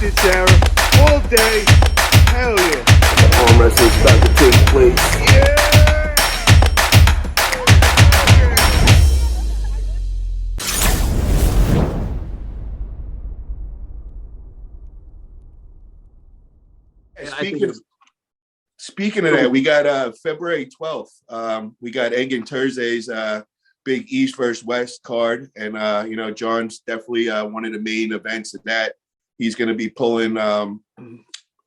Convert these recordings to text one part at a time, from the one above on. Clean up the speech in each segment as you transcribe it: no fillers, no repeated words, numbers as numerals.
it, Sarah. All day. Hell yeah. Arm wrestling's about to take place. Yeah. Speaking of that, we got February 12th. We got Engin Terzi's big East versus West card, and John's definitely one of the main events of that. He's going to be pulling. Oh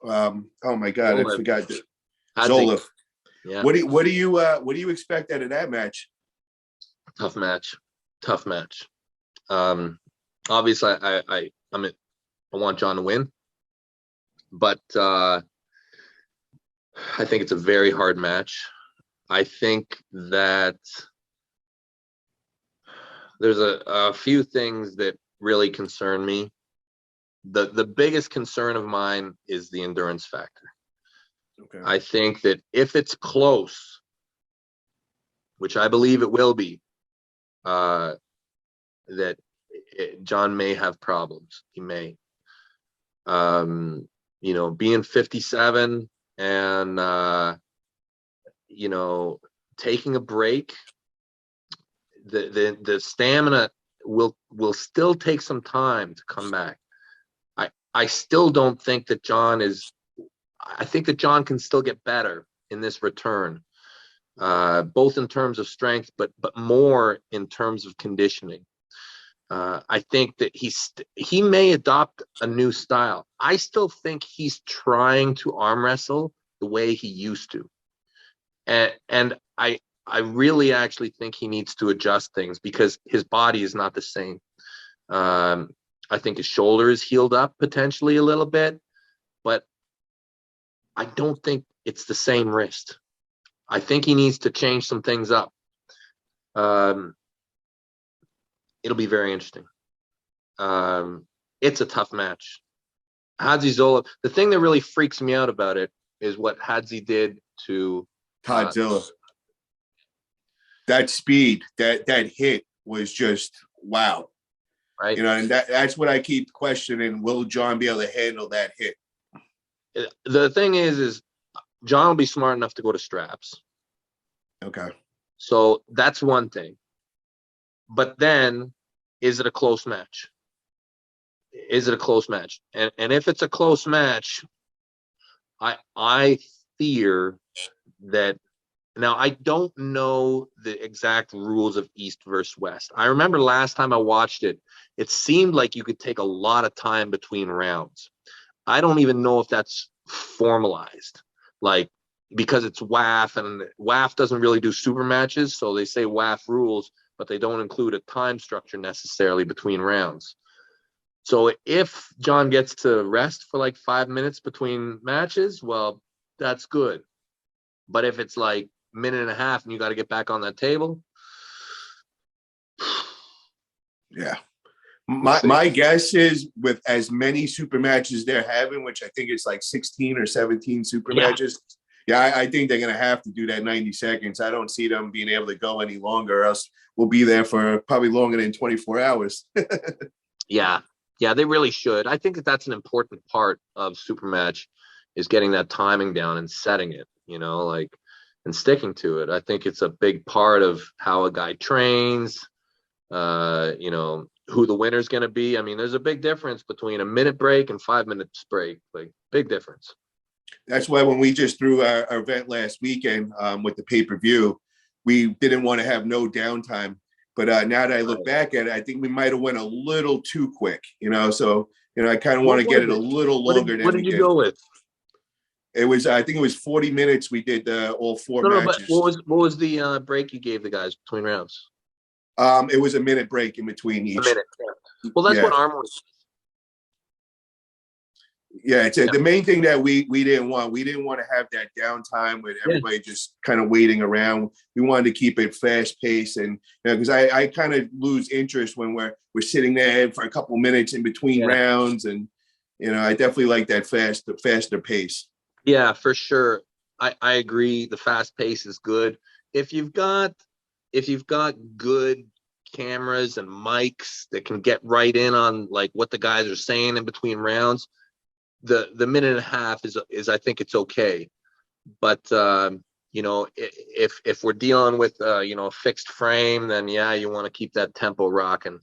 my God, Zoloev. I forgot. Zoloev. Yeah. What do you expect out of that match? Tough match. Obviously, I want John to win, but I think it's a very hard match. I think that there's a few things that really concern me. The biggest concern of mine is the endurance factor. Okay. I think that if it's close, which I believe it will be, John may have problems. He may. Being 57 and taking a break, the stamina will still take some time to come back. I still don't think that I think that John can still get better in this return, both in terms of strength, but more in terms of conditioning. I think that he may adopt a new style. I still think he's trying to arm wrestle the way he used to, and I really actually think he needs to adjust things because his body is not the same. I think his shoulder is healed up potentially a little bit, but I don't think it's the same wrist. I think he needs to change some things up. It'll be very interesting. It's a tough match. Hadzi Zoloev. The thing that really freaks me out about it is what Hadzi did to Godzilla. That speed, that hit was just wow. Right. And that's what I keep questioning. Will John be able to handle that hit? The thing is John will be smart enough to go to straps. Okay. So that's one thing. But then, is it a close match? Is it a close match? And if it's a close match, I fear that. Now, I don't know the exact rules of East versus West. I remember last time I watched it, it seemed like you could take a lot of time between rounds. I don't even know if that's formalized, because it's WAF, and WAF doesn't really do super matches, so they say WAF rules, but they don't include a time structure necessarily between rounds. So if John gets to rest for 5 minutes between matches, well, that's good. But if it's minute and a half and you got to get back on that table. Yeah. My guess is with as many super matches they're having, which I think it's 16 or 17 super matches. Yeah, I think they're going to have to do that 90 seconds. I don't see them being able to go any longer, or else we'll be there for probably longer than 24 hours. Yeah, they really should. I think that's an important part of Supermatch is getting that timing down and setting it, and sticking to it. I think it's a big part of how a guy trains, who the winner's going to be. I mean, there's a big difference between a minute break and 5 minutes break, big difference. That's why when we just threw our event last weekend with the pay-per-view, we didn't want to have no downtime. But now that I look back at it, I think we might have went a little too quick, So, I kind of want to get it a little longer. What did you go with? It was, I think it was 40 minutes. We did all four matches. But what was the break you gave the guys between rounds? It was a minute break in between each. A minute. Yeah. Well, that's what Arm was. Yeah, it's the main thing that we didn't want. We didn't want to have that downtime with everybody just kind of waiting around. We wanted to keep it fast paced, and because I kind of lose interest when we're sitting there for a couple minutes in between rounds, and I definitely like that faster pace. Yeah, for sure. I agree. The fast pace is good. If you've got good cameras and mics that can get right in on what the guys are saying in between rounds, the minute and a half is I think it's okay. But you know, if we're dealing with you know, a fixed frame, then yeah, you want to keep that tempo rocking.